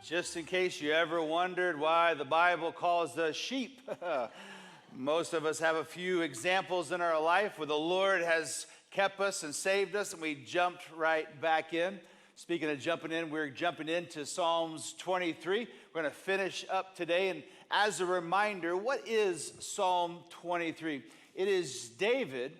Just in case you ever wondered why the Bible calls us sheep, most of us have a few examples in our life where the Lord has kept us and saved us, and we jumped right back in. Speaking of jumping in, we're jumping into Psalms 23. We're going to finish up today, and as a reminder, what is Psalm 23? It is David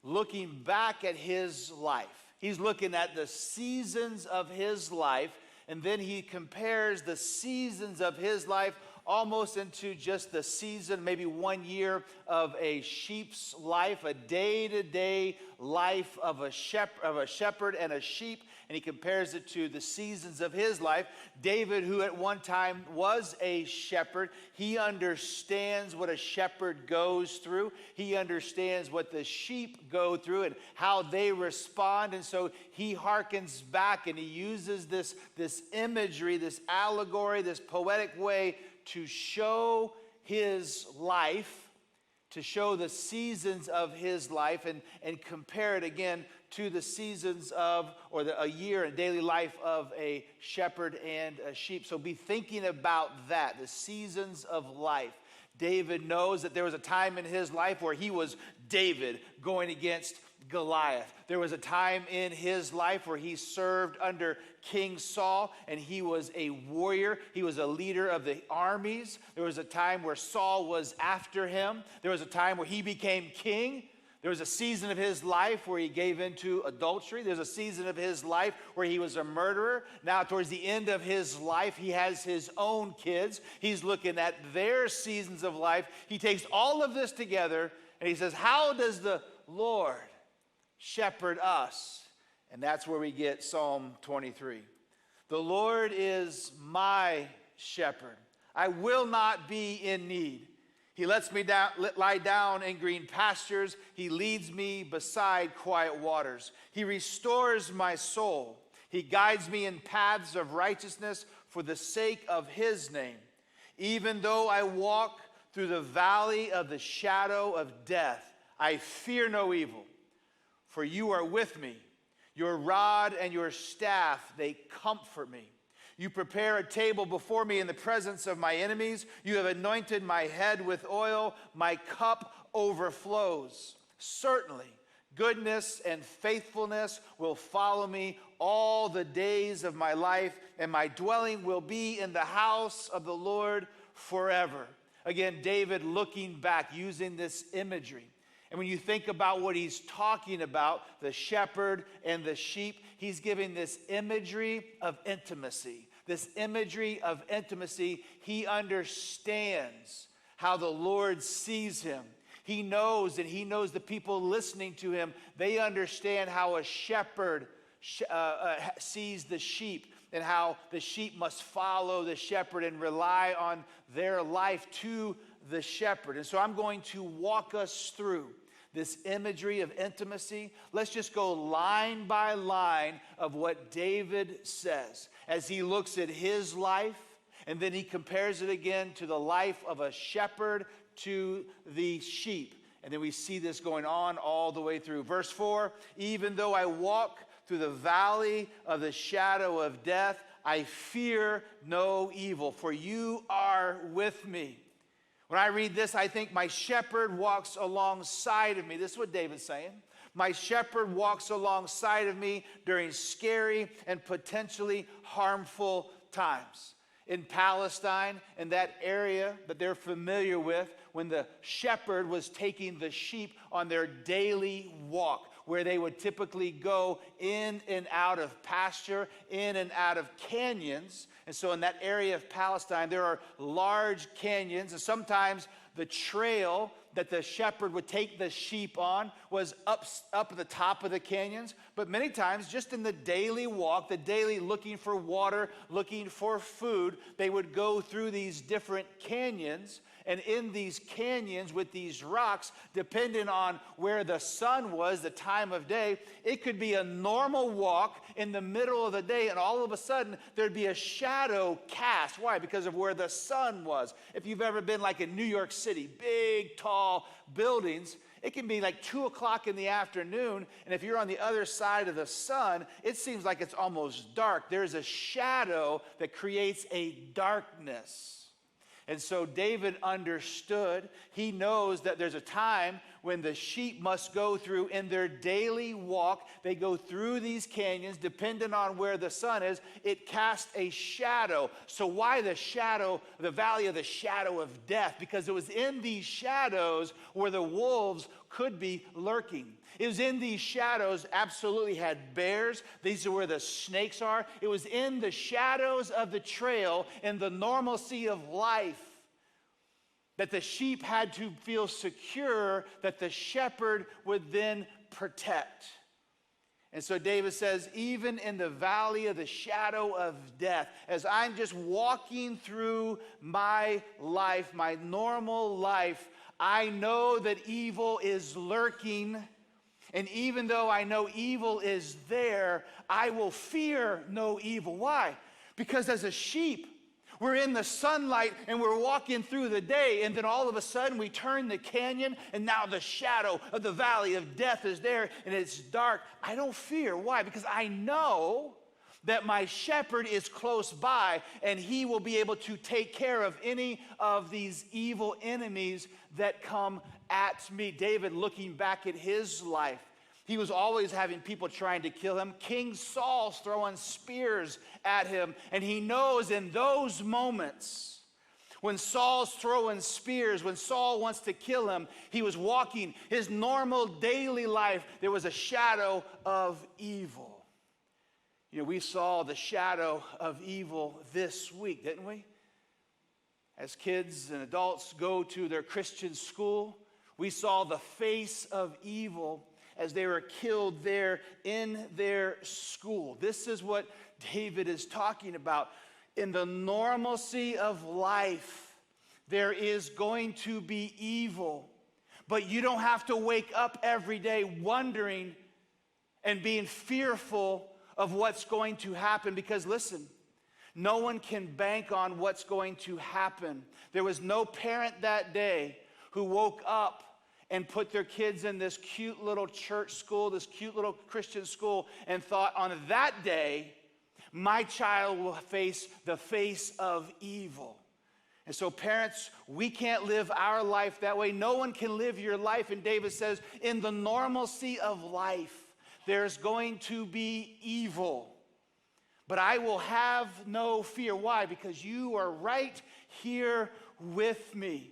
looking back at his life. He's looking at the seasons of his life, and then he compares the seasons of his life almost into just the season, maybe 1 year of a sheep's life, a day-to-day life of a shepherd and a sheep, and he compares it to the seasons of his life. David, who at one time was a shepherd, he understands what a shepherd goes through. He understands what the sheep go through and how they respond, and so he hearkens back and he uses this imagery, this allegory, this poetic way to show his life, to show the seasons of his life, and compare it again to the seasons of, or a year and daily life of a shepherd and a sheep. So be thinking about that, the seasons of life. David knows that there was a time in his life where he was David going against Goliath. There was a time in his life where he served under King Saul, and he was a warrior. He was a leader of the armies. There was a time where Saul was after him. There was a time where he became king. There was a season of his life where he gave into adultery. There's a season of his life where he was a murderer. Now, towards the end of his life, he has his own kids. He's looking at their seasons of life. He takes all of this together, and he says, how does the Lord shepherd us? And that's where we get Psalm 23. The Lord is my shepherd. I will not be in need. He lets me lie down in green pastures. He leads me beside quiet waters. He restores my soul. He guides me in paths of righteousness for the sake of his name. Even though I walk through the valley of the shadow of death, I fear no evil, for you are with me. Your rod and your staff, they comfort me. You prepare a table before me in the presence of my enemies. You have anointed my head with oil. My cup overflows. Certainly, goodness and faithfulness will follow me all the days of my life, and my dwelling will be in the house of the Lord forever. Again, David looking back, using this imagery. And when you think about what he's talking about, the shepherd and the sheep, he's giving this imagery of intimacy. This imagery of intimacy, he understands how the Lord sees him. He knows, and he knows the people listening to him, they understand how a shepherd sees the sheep, and how the sheep must follow the shepherd and rely on their life to the shepherd. And so I'm going to walk us through this imagery of intimacy. Let's just go line by line of what David says as he looks at his life, and then he compares it again to the life of a shepherd to the sheep. And then we see this going on all the way through. Verse 4, even though I walk through the valley of the shadow of death, I fear no evil, for you are with me. When I read this, I think my shepherd walks alongside of me. This is what David's saying. My shepherd walks alongside of me during scary and potentially harmful times. In Palestine, in that area that they're familiar with, when the shepherd was taking the sheep on their daily walk, where they would typically go in and out of pasture, in and out of canyons. And so in that area of Palestine, there are large canyons, and sometimes the trail that the shepherd would take the sheep on was up at the top of the canyons. But many times, just in the daily walk, the daily looking for water, looking for food, they would go through these different canyons. And in these canyons with these rocks, depending on where the sun was, the time of day, it could be a normal walk in the middle of the day, and all of a sudden there'd be a shadow cast. Why? Because of where the sun was. If you've ever been like in New York City, big, tall tall buildings, it can be like 2 o'clock in the afternoon, and if you're on the other side of the sun, it seems like it's almost dark. There's a shadow that creates a darkness. And so David understood. He knows that there's a time when the sheep must go through in their daily walk. They go through these canyons, depending on where the sun is. It casts a shadow. So why the shadow, the valley of the shadow of death? Because it was in these shadows where the wolves could be lurking. It was in these shadows, absolutely had bears. These are where the snakes are. It was in the shadows of the trail, in the normalcy of life, that the sheep had to feel secure, that the shepherd would then protect. And so David says, even in the valley of the shadow of death, as I'm just walking through my life, my normal life, I know that evil is lurking. And even though I know evil is there, I will fear no evil. Why? Because as a sheep, we're in the sunlight and we're walking through the day, and then all of a sudden we turn the canyon and now the shadow of the valley of death is there and it's dark. I don't fear. Why? Because I know that my shepherd is close by and he will be able to take care of any of these evil enemies that come at me. David, looking back at his life, he was always having people trying to kill him. King Saul's throwing spears at him. And he knows in those moments, when Saul's throwing spears, when Saul wants to kill him, he was walking his normal daily life. There was a shadow of evil. You know, we saw the shadow of evil this week, didn't we? As kids and adults go to their Christian school, we saw the face of evil as they were killed there in their school. This is what David is talking about. In the normalcy of life, there is going to be evil. But you don't have to wake up every day wondering and being fearful of what's going to happen. Because listen, no one can bank on what's going to happen. There was no parent that day who woke up and put their kids in this cute little church school, this cute little Christian school, and thought, on that day, my child will face the face of evil. And so parents, we can't live our life that way. No one can live your life. And David says, in the normalcy of life, there's going to be evil. But I will have no fear. Why? Because you are right here with me.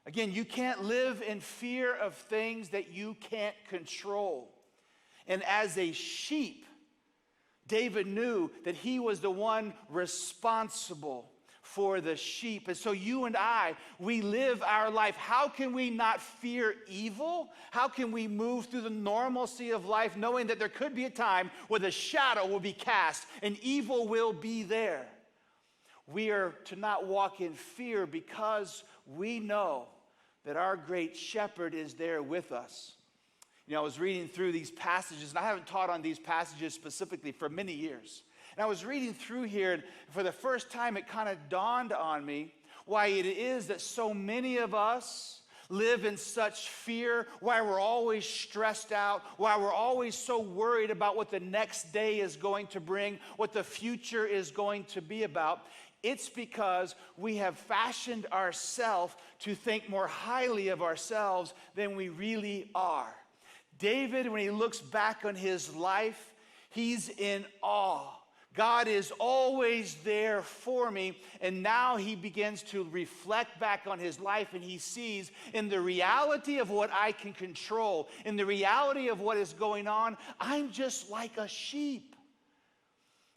Again, you can't live in fear of things that you can't control. And as a sheep, David knew that he was the one responsible for the sheep. And so you and I, we live our life. How can we not fear evil? How can we move through the normalcy of life knowing that there could be a time where the shadow will be cast and evil will be there? We are to not walk in fear because we know that our great shepherd is there with us. You know, I was reading through these passages, and I haven't taught on these passages specifically for many years. And I was reading through here, and for the first time, it kind of dawned on me why it is that so many of us live in such fear, why we're always stressed out, why we're always so worried about what the next day is going to bring, what the future is going to be about. It's because we have fashioned ourselves to think more highly of ourselves than we really are. David, when he looks back on his life, he's in awe. God is always there for me. And now he begins to reflect back on his life, and he sees in the reality of what I can control, in the reality of what is going on, I'm just like a sheep.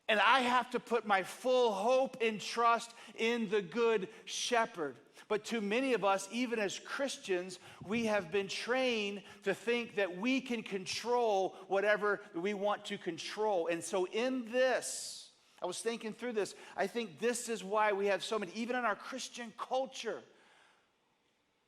And I have to put my full hope and trust in the good shepherd. But to many of us, even as Christians, we have been trained to think that we can control whatever we want to control. And so in this, I was thinking through this, I think this is why we have so many, even in our Christian culture,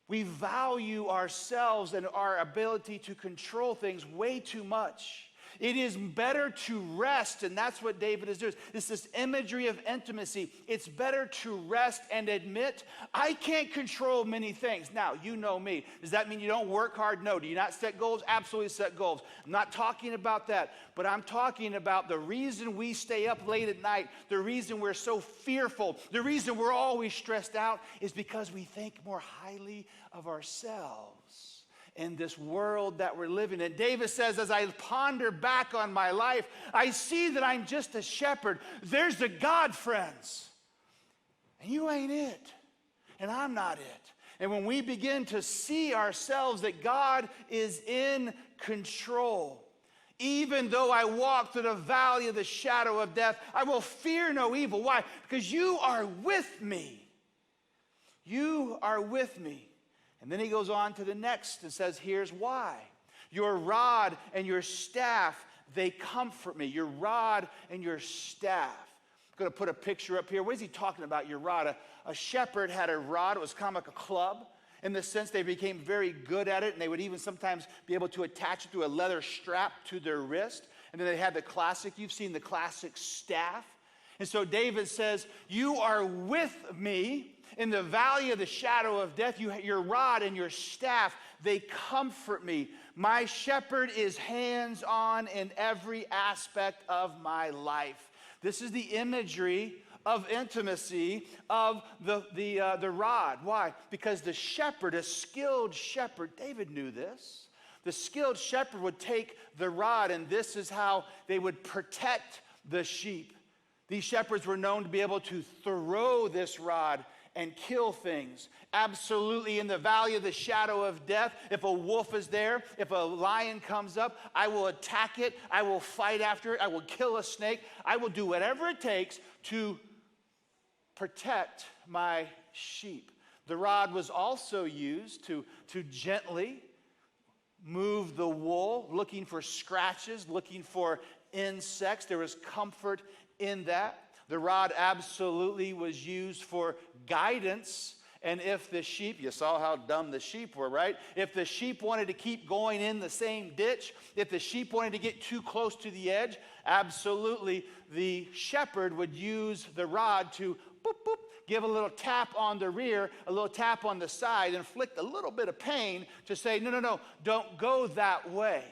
we value ourselves and our ability to control things way too much. It is better to rest, and that's what David is doing. It's this imagery of intimacy. It's better to rest and admit, I can't control many things. Now, you know me. Does that mean you don't work hard? No. Do you not set goals? Absolutely set goals. I'm not talking about that, but I'm talking about the reason we stay up late at night, the reason we're so fearful, the reason we're always stressed out is because we think more highly of ourselves in this world that we're living in. David says, as I ponder back on my life, I see that I'm just a shepherd. There's a God, friends, and you ain't it, and I'm not it. And when we begin to see ourselves that God is in control, even though I walk through the valley of the shadow of death, I will fear no evil. Why? Because you are with me. You are with me. And then he goes on to the next and says, here's why. Your rod and your staff, they comfort me. Your rod and your staff. I'm going to put a picture up here. What is he talking about, your rod? A shepherd had a rod. It was kind of like a club. In the sense they became very good at it, and they would even sometimes be able to attach it to a leather strap to their wrist. And then they had the classic, you've seen the classic staff. And so David says, you are with me in the valley of the shadow of death. Your rod and your staff, they comfort me. My shepherd is hands-on in every aspect of my life. This is the imagery of intimacy of the rod. Why? Because the shepherd, a skilled shepherd, David knew this. The skilled shepherd would take the rod, and this is how they would protect the sheep. These shepherds were known to be able to throw this rod and kill things. Absolutely, in the valley of the shadow of death, if a wolf is there, if a lion comes up, I will attack it, I will fight after it, I will kill a snake, I will do whatever it takes to protect my sheep. The rod was also used to gently move the wool, looking for scratches, looking for insects. There was comfort in that. The rod absolutely was used for guidance. And if the sheep, you saw how dumb the sheep were, right? If the sheep wanted to keep going in the same ditch, if the sheep wanted to get too close to the edge, absolutely the shepherd would use the rod to boop, boop, give a little tap on the rear, a little tap on the side, inflict a little bit of pain to say, no, no, no, don't go that way.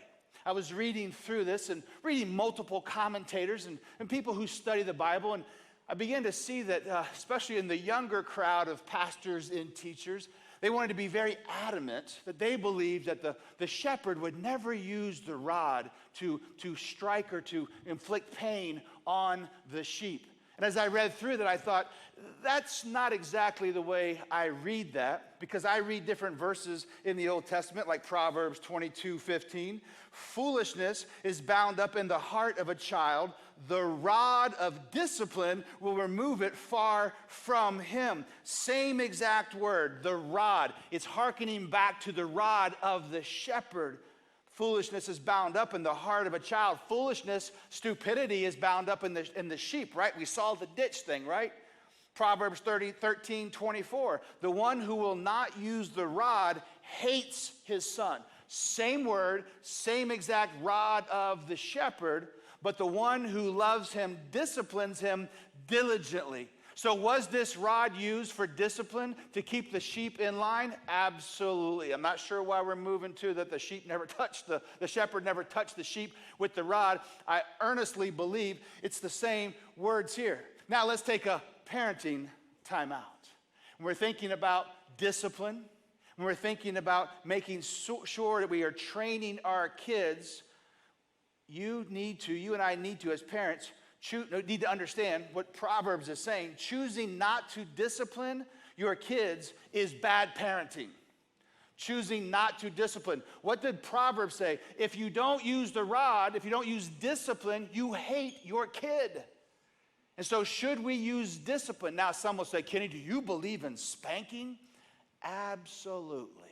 I was reading through this and reading multiple commentators and people who study the Bible, and I began to see that, especially in the younger crowd of pastors and teachers, they wanted to be very adamant that they believed that the shepherd would never use the rod to strike or to inflict pain on the sheep. And as I read through that, I thought, that's not exactly the way I read that, because I read different verses in the Old Testament, like Proverbs 22:15. Foolishness is bound up in the heart of a child. The rod of discipline will remove it far from him. Same exact word, the rod. It's hearkening back to the rod of the shepherd. Foolishness is bound up in the heart of a child. Foolishness, stupidity is bound up in the sheep, right? We saw the ditch thing, right? Proverbs 13:24. The one who will not use the rod hates his son. Same word, same exact rod of the shepherd, but the one who loves him disciplines him diligently. So was this rod used for discipline to keep the sheep in line? Absolutely. I'm not sure why we're moving to that the shepherd never touched the sheep with the rod. I earnestly believe it's the same words here. Now let's take a parenting time out. When we're thinking about discipline, when we're thinking about making sure that we are training our kids, you and I need to, as parents, need to understand what Proverbs is saying. Choosing not to discipline your kids is bad parenting. Choosing not to discipline. What did Proverbs say? If you don't use the rod, if you don't use discipline, you hate your kid. And so should we use discipline? Now some will say, Kenny, do you believe in spanking? Absolutely.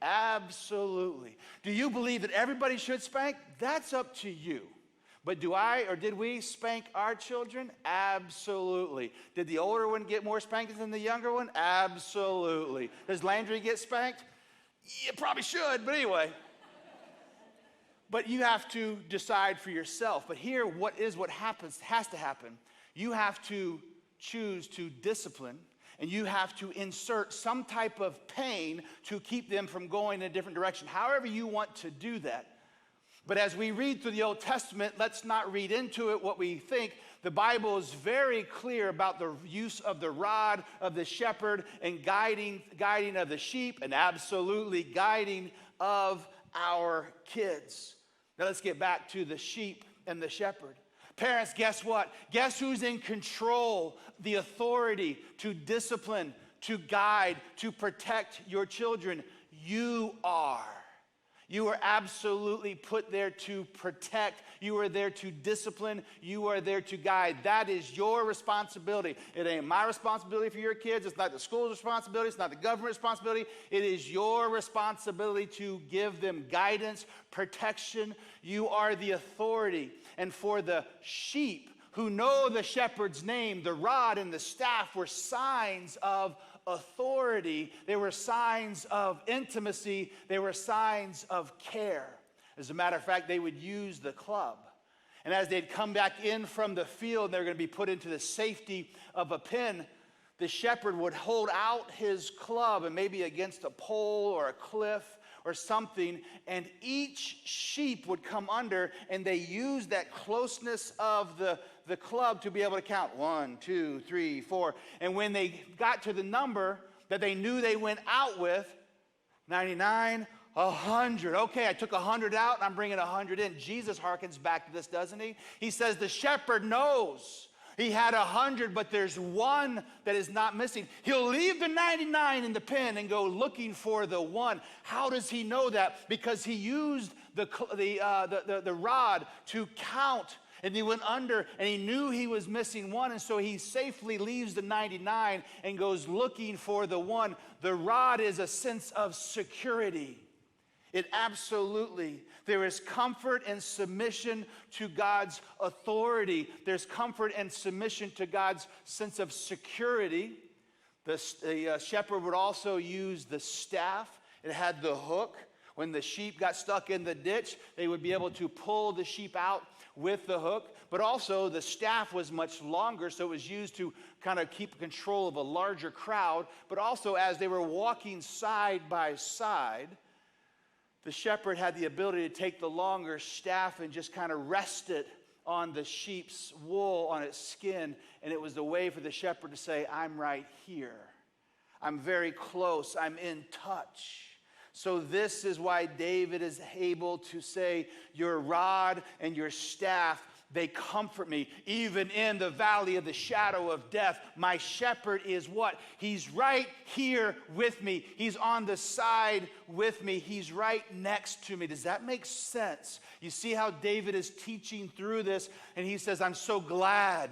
Absolutely. Do you believe that everybody should spank? That's up to you. But did we spank our children? Absolutely. Did the older one get more spankings than the younger one? Absolutely. Does Landry get spanked? You probably should, but anyway. But you have to decide for yourself. But here, what has to happen. You have to choose to discipline, and you have to insert some type of pain to keep them from going in a different direction, however you want to do that. But as we read through the Old Testament, let's not read into it what we think. The Bible is very clear about the use of the rod of the shepherd and guiding of the sheep, and absolutely guiding of our kids. Now let's get back to the sheep and the shepherd. Parents, guess what? Guess who's in control, the authority to discipline, to guide, to protect your children? You are. You are absolutely put there to protect. You are there to discipline. You are there to guide. That is your responsibility. It ain't my responsibility for your kids. It's not the school's responsibility. It's not the government's responsibility. It is your responsibility to give them guidance, protection. You are the authority. And for the sheep who know the shepherd's name, the rod and the staff were signs of authority. They were signs of intimacy. They were signs of care. As a matter of fact, they would use the club. And as they'd come back in from the field, they're going to be put into the safety of a pen, the shepherd would hold out his club, and maybe against a pole or a cliff or something, and each sheep would come under, and they used that closeness of the club to be able to count 1, 2, 3, 4. And when they got to the number that they knew they went out with, 99, 100. Okay, I took 100 out and I'm bringing 100 in. Jesus harkens back to this, doesn't he? He says the shepherd knows he had 100, but there's one that is not missing. He'll leave the 99 in the pen and go looking for the one. How does he know that? Because he used the rod to count. And he went under, and he knew he was missing one, and so he safely leaves the 99 and goes looking for the one. The rod is a sense of security. It absolutely, there is comfort and submission to God's authority. There's comfort and submission to God's sense of security. The shepherd would also use the staff. It had the hook. When the sheep got stuck in the ditch, they would be able to pull the sheep out with the hook. But also the staff was much longer, so it was used to kind of keep control of a larger crowd. But also as they were walking side by side, the shepherd had the ability to take the longer staff and just kind of rest it on the sheep's wool, on its skin. And it was a way for the shepherd to say, I'm right here. I'm very close. I'm in touch. So this is why David is able to say, your rod and your staff, they comfort me. Even in the valley of the shadow of death, my shepherd is what? He's right here with me. He's on the side with me. He's right next to me. Does that make sense? You see how David is teaching through this, and he says, I'm so glad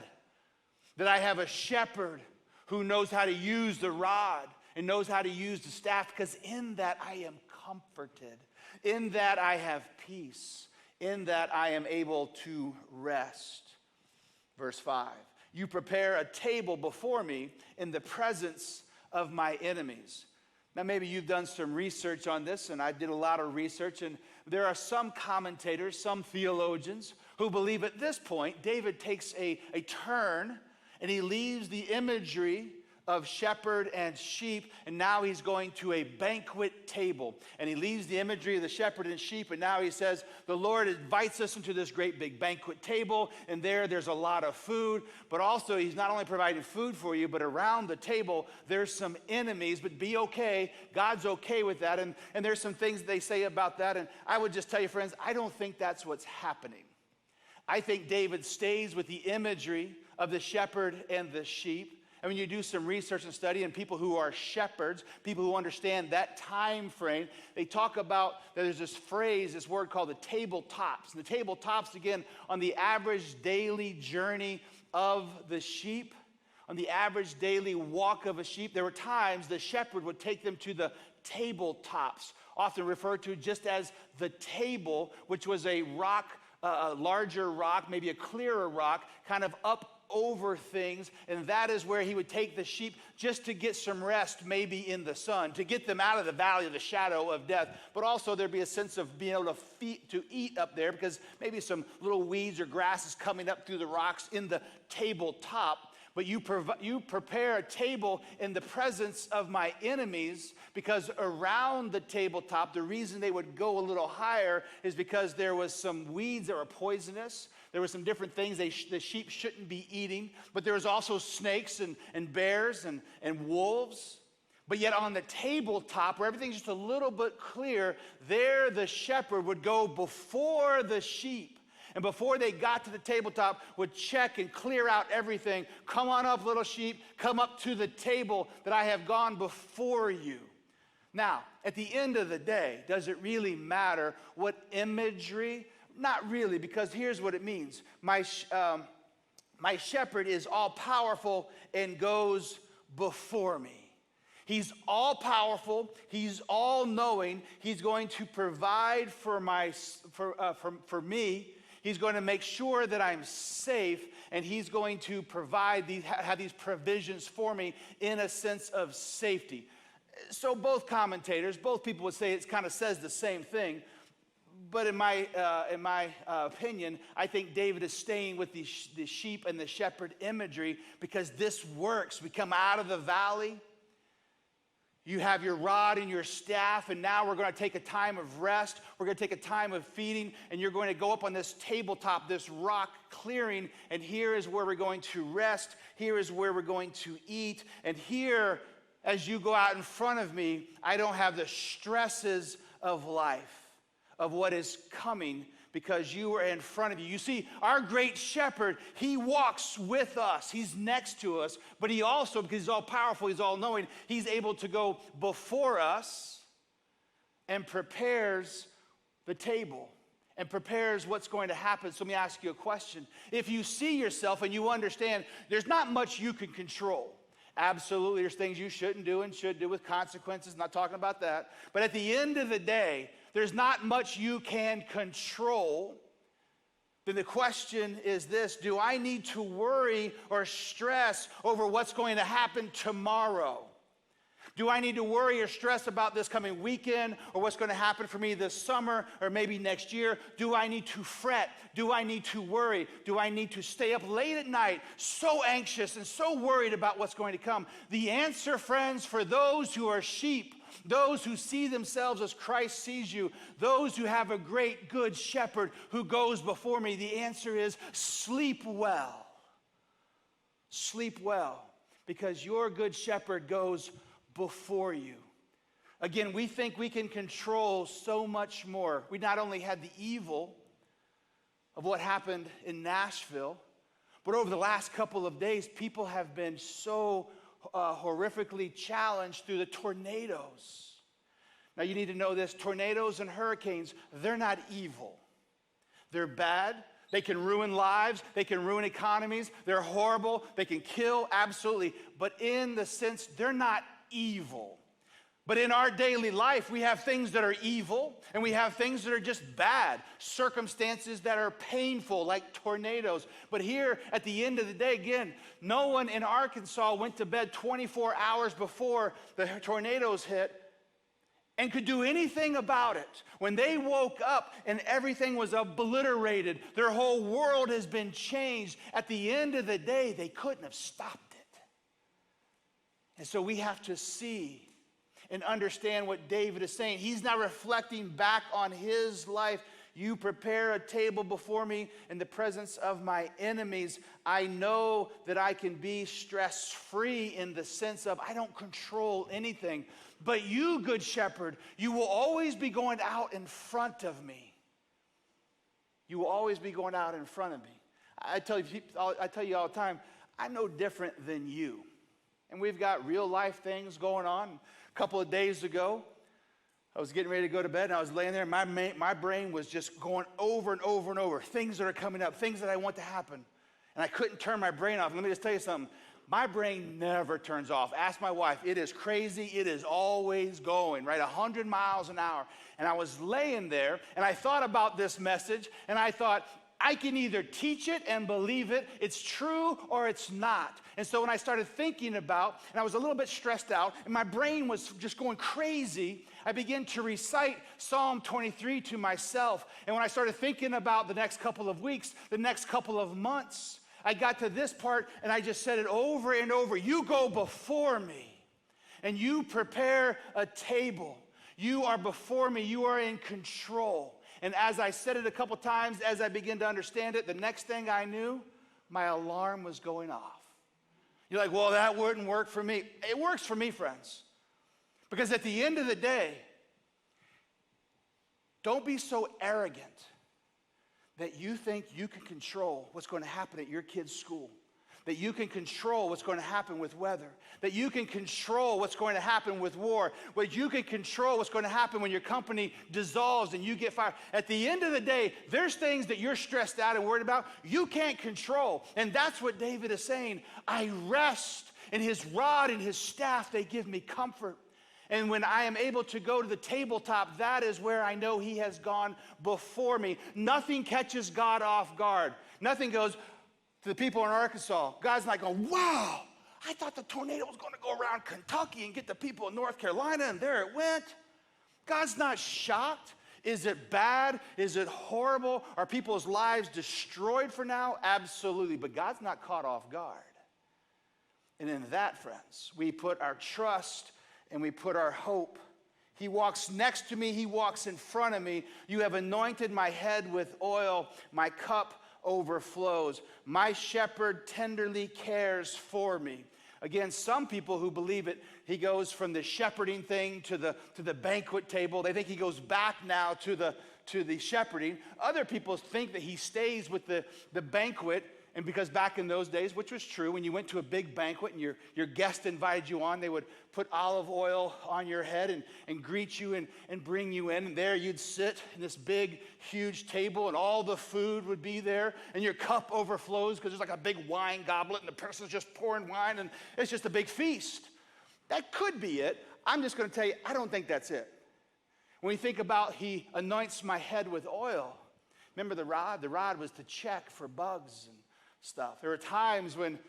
that I have a shepherd who knows how to use the rod and knows how to use the staff, because in that I am comforted. In that I have peace. In that I am able to rest. Verse 5, you prepare a table before me in the presence of my enemies. Now maybe you've done some research on this, and I did a lot of research, and there are some commentators, some theologians, who believe at this point David takes a turn, and he leaves the imagery of shepherd and sheep, and now he's going to a banquet table. And he leaves the imagery of the shepherd and sheep, and now he says, the Lord invites us into this great big banquet table, and there's a lot of food, but also he's not only providing food for you, but around the table, there's some enemies, but be okay. God's okay with that, and there's some things they say about that, and I would just tell you, friends, I don't think that's what's happening. I think David stays with the imagery of the shepherd and the sheep. And when you do some research and study, and people who are shepherds, people who understand that time frame, they talk about that there's this phrase, this word called the tabletops. And the tabletops, again, on the average daily journey of the sheep, on the average daily walk of a sheep, there were times the shepherd would take them to the tabletops, often referred to just as the table, which was a rock, a larger rock, maybe a clearer rock, kind of up over things, and that is where he would take the sheep just to get some rest, maybe in the sun, to get them out of the valley of the shadow of death. But also there'd be a sense of being able to eat up there, because maybe some little weeds or grass is coming up through the rocks in the tabletop. But you prepare a table in the presence of my enemies, because around the tabletop, the reason they would go a little higher is because there was some weeds that were poisonous. There were some different things the sheep shouldn't be eating. But there was also snakes and bears and wolves. But yet on the tabletop, where everything's just a little bit clear, there the shepherd would go before the sheep. And before they got to the tabletop, would check and clear out everything. Come on up, little sheep. Come up to the table that I have gone before you. Now, at the end of the day, does it really matter what imagery? Not really, because here's what it means. My shepherd is all powerful and goes before me. He's all powerful. He's all knowing. He's going to provide for me. He's going to make sure that I'm safe, and he's going to have these provisions for me in a sense of safety. So both commentators, both people would say it kind of says the same thing. But in my opinion, I think David is staying with the sheep and the shepherd imagery, because this works. We come out of the valley. You have your rod and your staff, and now we're going to take a time of rest. We're going to take a time of feeding, and you're going to go up on this tabletop, this rock clearing, and here is where we're going to rest. Here is where we're going to eat. And here, as you go out in front of me, I don't have the stresses of life, of what is coming, because you are in front of you. You see, our great shepherd, he walks with us. He's next to us. But he also, because he's all powerful, he's all knowing, he's able to go before us and prepares the table and prepares what's going to happen. So let me ask you a question. If you see yourself and you understand there's not much you can control. Absolutely, there's things you shouldn't do and should do with consequences. Not talking about that. But at the end of the day, there's not much you can control. Then the question is this: do I need to worry or stress over what's going to happen tomorrow? Do I need to worry or stress about this coming weekend, or what's going to happen for me this summer or maybe next year? Do I need to fret? Do I need to worry? Do I need to stay up late at night so anxious and so worried about what's going to come? The answer, friends, for those who are sheep, those who see themselves as Christ sees you, those who have a great good shepherd who goes before me, the answer is sleep well. Sleep well, because your good shepherd goes before you. Again, we think we can control so much more. We not only had the evil of what happened in Nashville, but over the last couple of days, people have been so horrifically challenged through the tornadoes. Now you need to know this: tornadoes and hurricanes, they're not evil. They're bad. They can ruin lives. They can ruin economies. They're horrible. They can kill, absolutely. But in the sense, they're not evil. But in our daily life, we have things that are evil, and we have things that are just bad, circumstances that are painful, like tornadoes. But here, at the end of the day, again, no one in Arkansas went to bed 24 hours before the tornadoes hit and could do anything about it. When they woke up and everything was obliterated, their whole world has been changed. At the end of the day, they couldn't have stopped it. And so we have to see and understand what David is saying. He's not reflecting back on his life. You prepare a table before me in the presence of my enemies. I know that I can be stress-free in the sense of I don't control anything. But you, good shepherd, you will always be going out in front of me. You will always be going out in front of me. I tell you all the time, I'm no different than you. And we've got real life things going on. A couple of days ago, I was getting ready to go to bed, and I was laying there, and my brain was just going over and over and over. Things that are coming up, things that I want to happen. And I couldn't turn my brain off. And let me just tell you something. My brain never turns off. Ask my wife. It is crazy. It is always going, right? 100 miles an hour. And I was laying there, and I thought about this message, and I thought, I can either teach it and believe it, it's true or it's not. And so when I started thinking about, and I was a little bit stressed out, and my brain was just going crazy, I began to recite Psalm 23 to myself. And when I started thinking about the next couple of weeks, the next couple of months, I got to this part and I just said it over and over. You go before me and you prepare a table. You are before me. You are in control. And as I said it a couple times, as I began to understand it, the next thing I knew, my alarm was going off. You're like, well, that wouldn't work for me. It works for me, friends. Because at the end of the day, don't be so arrogant that you think you can control what's going to happen at your kid's school, that you can control what's going to happen with weather, that you can control what's going to happen with war, that you can control what's going to happen when your company dissolves and you get fired. At the end of the day, there's things that you're stressed out and worried about you can't control. And that's what David is saying. I rest in his rod and his staff. They give me comfort. And when I am able to go to the tabletop, that is where I know he has gone before me. Nothing catches God off guard. Nothing goes to the people in Arkansas. God's not going, wow, I thought the tornado was going to go around Kentucky and get the people in North Carolina, and there it went. God's not shocked. Is it bad? Is it horrible? Are people's lives destroyed for now? Absolutely. But God's not caught off guard. And in that, friends, we put our trust and we put our hope. He walks next to me. He walks in front of me. You have anointed my head with oil. My cup overflows. My shepherd tenderly cares for me. Again, some people who believe it, he goes from the shepherding thing to the banquet table. They think he goes back now to the shepherding. Other people think that he stays with the banquet. And because back in those days, which was true, when you went to a big banquet and your guest invited you on, they would put olive oil on your head and greet you and bring you in. And there you'd sit in this big, huge table, and all the food would be there. And your cup overflows because there's like a big wine goblet, and the person's just pouring wine, and it's just a big feast. That could be it. I'm just going to tell you, I don't think that's it. When you think about he anoints my head with oil, remember the rod? The rod was to check for bugs and stuff. There were times when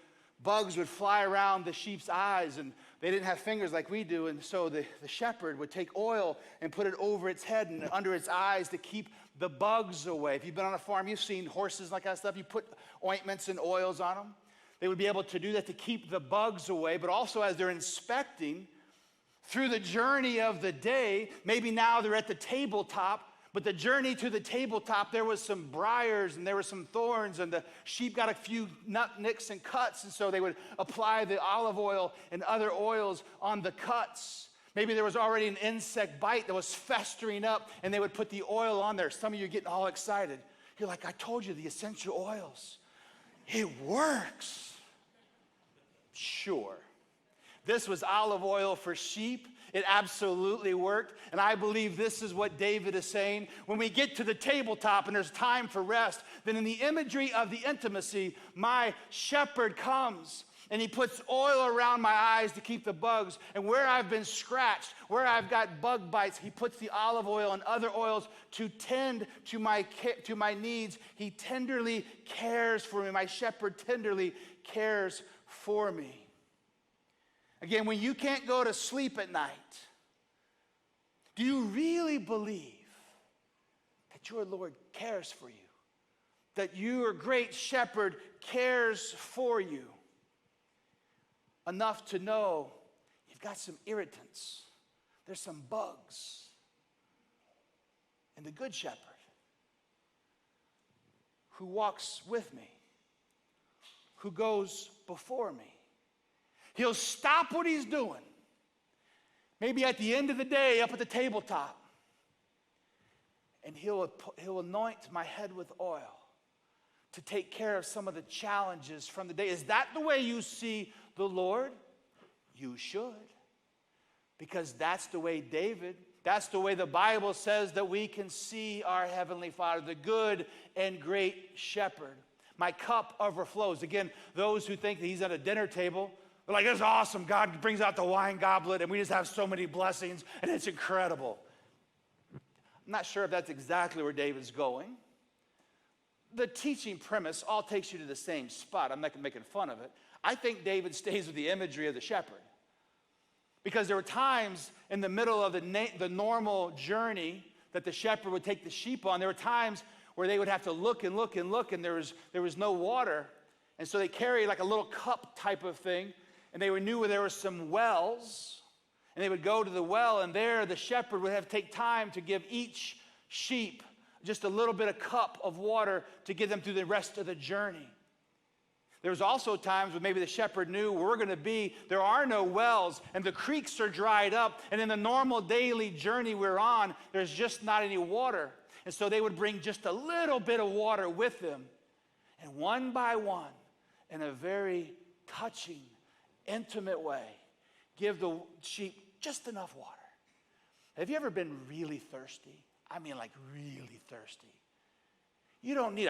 bugs would fly around the sheep's eyes, and they didn't have fingers like we do, and so the shepherd would take oil and put it over its head and under its eyes to keep the bugs away. If you've been on a farm, you've seen horses like that stuff. You put ointments and oils on them. They would be able to do that to keep the bugs away, but also as they're inspecting through the journey of the day, maybe now they're at the tabletop, but the journey to the tabletop, there was some briars and there were some thorns, and the sheep got a few nicks and cuts, and so they would apply the olive oil and other oils on the cuts. Maybe there was already an insect bite that was festering up, and they would put the oil on there. Some of you are getting all excited. You're like, I told you, the essential oils. It works. Sure. This was olive oil for sheep. It absolutely worked. And I believe this is what David is saying. When we get to the tabletop and there's time for rest, then in the imagery of the intimacy, my shepherd comes and he puts oil around my eyes to keep the bugs. And where I've been scratched, where I've got bug bites, he puts the olive oil and other oils to tend to my needs. He tenderly cares for me. My shepherd tenderly cares for me. Again, when you can't go to sleep at night, do you really believe that your Lord cares for you? That your great shepherd cares for you enough to know you've got some irritants, there's some bugs. And the good shepherd who walks with me, who goes before me, he'll stop what he's doing, maybe at the end of the day up at the tabletop, and he'll anoint my head with oil to take care of some of the challenges from the day. Is that the way you see the Lord? You should. Because that's the way David, that's the way the Bible says that we can see our Heavenly Father, the good and great shepherd. My cup overflows. Again, those who think that he's at a dinner table, they're like, it's awesome. God brings out the wine goblet and we just have so many blessings and it's incredible. I'm not sure if that's exactly where David's going. the teaching premise all takes you to the same spot. I'm not making fun of it. I think David stays with the imagery of the shepherd. Because there were times in the middle of the normal journey that the shepherd would take the sheep on, there were times where they would have to look and look and look, and there was no water. And so they carried like a little cup type of thing, and they knew where there were some wells, and they would go to the well, and there the shepherd would have to take time to give each sheep just a little bit of cup of water to get them through the rest of the journey. There was also times when maybe the shepherd knew where we're going to be, there are no wells, and the creeks are dried up, and in the normal daily journey we're on, there's just not any water. And so they would bring just a little bit of water with them. And one by one, in a very touching, intimate way, give the sheep just enough water. Have you ever been really thirsty? I mean, like really thirsty. You don't need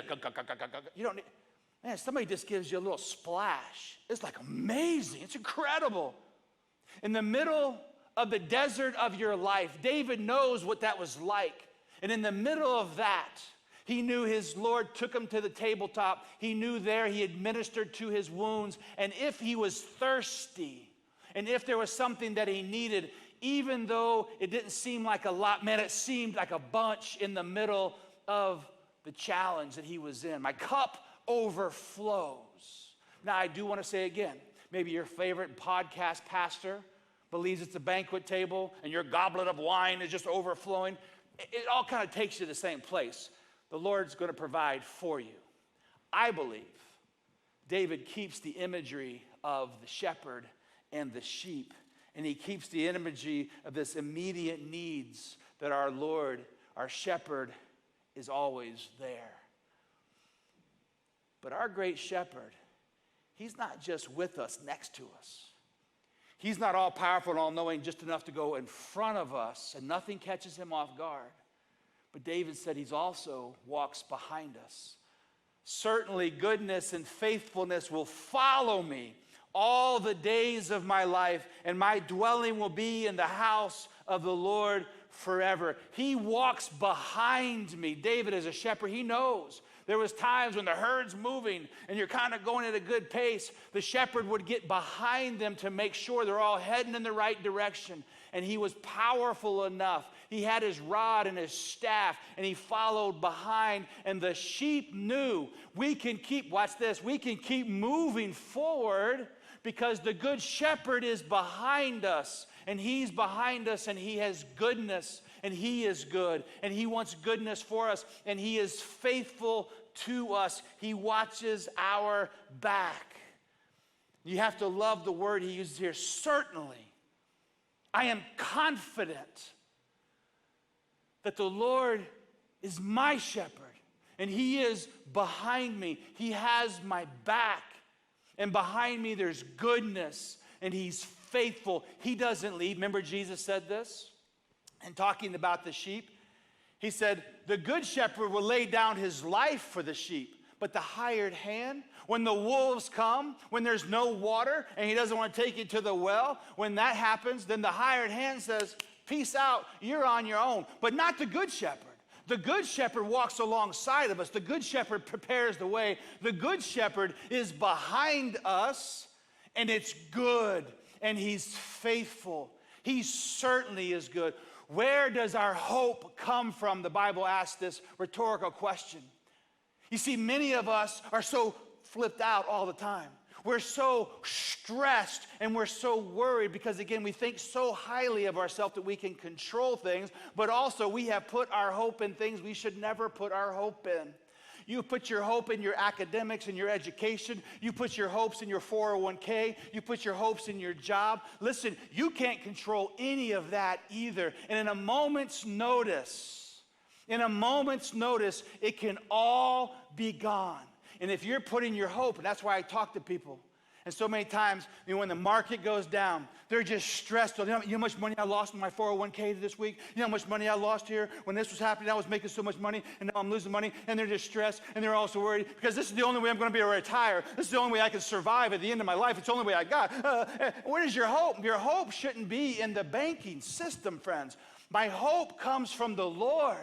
man, somebody just gives you a little splash. It's like amazing. It's incredible. In the middle of the desert of your life, David knows what that was like. And in the middle of that, he knew his Lord took him to the tabletop. He knew there he administered to his wounds. And if he was thirsty, and if there was something that he needed, even though it didn't seem like a lot, man, it seemed like a bunch in the middle of the challenge that he was in. My cup overflows. Now, I do want to say again, maybe your favorite podcast pastor believes it's a banquet table and your goblet of wine is just overflowing. It all kind of takes you to the same place. The Lord's going to provide for you. I believe David keeps the imagery of the shepherd and the sheep, and he keeps the imagery of this immediate needs that our Lord, our shepherd, is always there. But our great shepherd, he's not just with us, next to us. He's not all powerful and all knowing, just enough to go in front of us and nothing catches him off guard. But David said he's also walks behind us. Certainly goodness and faithfulness will follow me all the days of my life, and my dwelling will be in the house of the Lord forever. He walks behind me. David, as a shepherd, he knows. There was times when the herd's moving and you're kind of going at a good pace. The shepherd would get behind them to make sure they're all heading in the right direction. And he was powerful enough. He had his rod and his staff, and he followed behind. And the sheep knew we can keep, watch this, we can keep moving forward because the good shepherd is behind us. And he's behind us, and he has goodness, and he is good, and he wants goodness for us, and he is faithful to us. He watches our back. You have to love the word he uses here. Certainly, I am confident that the Lord is my shepherd, and he is behind me. He has my back, and behind me there's goodness, and he's faithful. He doesn't leave. Remember Jesus said this? And talking about the sheep, he said, the good shepherd will lay down his life for the sheep, but the hired hand, when the wolves come, when there's no water, and he doesn't want to take you to the well, when that happens, then the hired hand says, peace out, you're on your own. But not the good shepherd. The good shepherd walks alongside of us. The good shepherd prepares the way. The good shepherd is behind us, and it's good, and he's faithful. He certainly is good. Where does our hope come from? The Bible asks this rhetorical question. You see, many of us are so flipped out all the time. We're so stressed and we're so worried because, again, we think so highly of ourselves that we can control things, but also we have put our hope in things we should never put our hope in. You put your hope in your academics and your education. You put your hopes in your 401k. You put your hopes in your job. Listen, you can't control any of that either. And in a moment's notice, it can all be gone. And if you're putting your hope, and that's why I talk to people, and so many times, when the market goes down, they're just stressed. You know how much money I lost in my 401k this week? You know how much money I lost here? When this was happening, I was making so much money, and now I'm losing money, and they're just stressed, and they're also worried, because this is the only way I'm going to be able to retire. This is the only way I can survive at the end of my life. It's the only way I got. Where is your hope? Your hope shouldn't be in the banking system, friends. My hope comes from the Lord.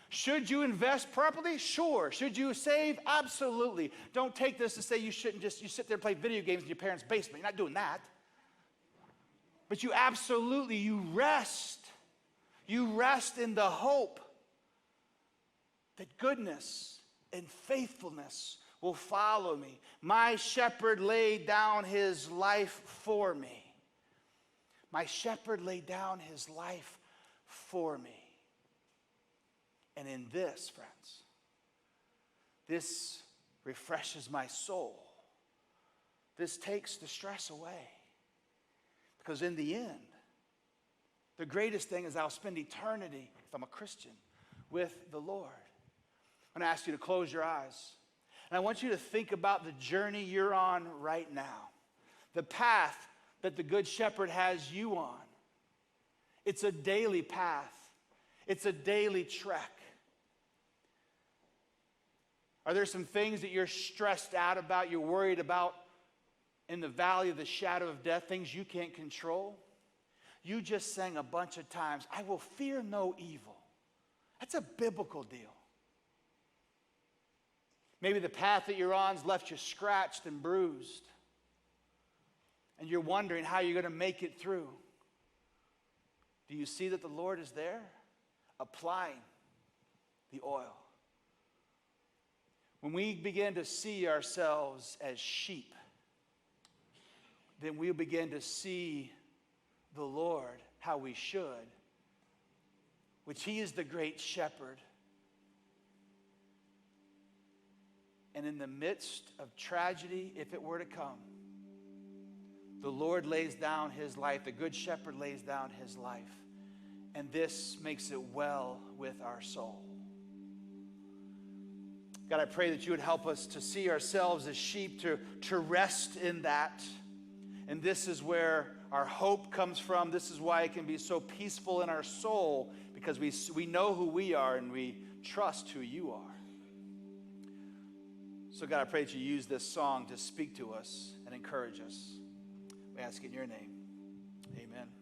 Should you invest properly? Sure. Should you save? Absolutely. Don't take this to say you shouldn't you sit there and play video games in your parents' basement. You're not doing that. But you rest. You rest in the hope that goodness and faithfulness will follow me. My shepherd laid down his life for me. My shepherd laid down his life for me. And in this, friends, this refreshes my soul. This takes the stress away. Because in the end, the greatest thing is I'll spend eternity, if I'm a Christian, with the Lord. I'm going to ask you to close your eyes. And I want you to think about the journey you're on right now. The path that the Good Shepherd has you on. It's a daily path. It's a daily trek. Are there some things that you're stressed out about, you're worried about in the valley of the shadow of death, things you can't control? You just sang a bunch of times, I will fear no evil. That's a biblical deal. Maybe the path that you're on's left you scratched and bruised, and you're wondering how you're going to make it through. Do you see that the Lord is there, applying the oil? When we begin to see ourselves as sheep, then we'll begin to see the Lord how we should, which he is the great shepherd. And in the midst of tragedy, if it were to come, the Lord lays down his life. The good shepherd lays down his life. And this makes it well with our soul. God, I pray that you would help us to see ourselves as sheep, to rest in that. And this is where our hope comes from. This is why it can be so peaceful in our soul, because we know who we are and we trust who you are. So God, I pray that you use this song to speak to us and encourage us. We ask in your name. Amen.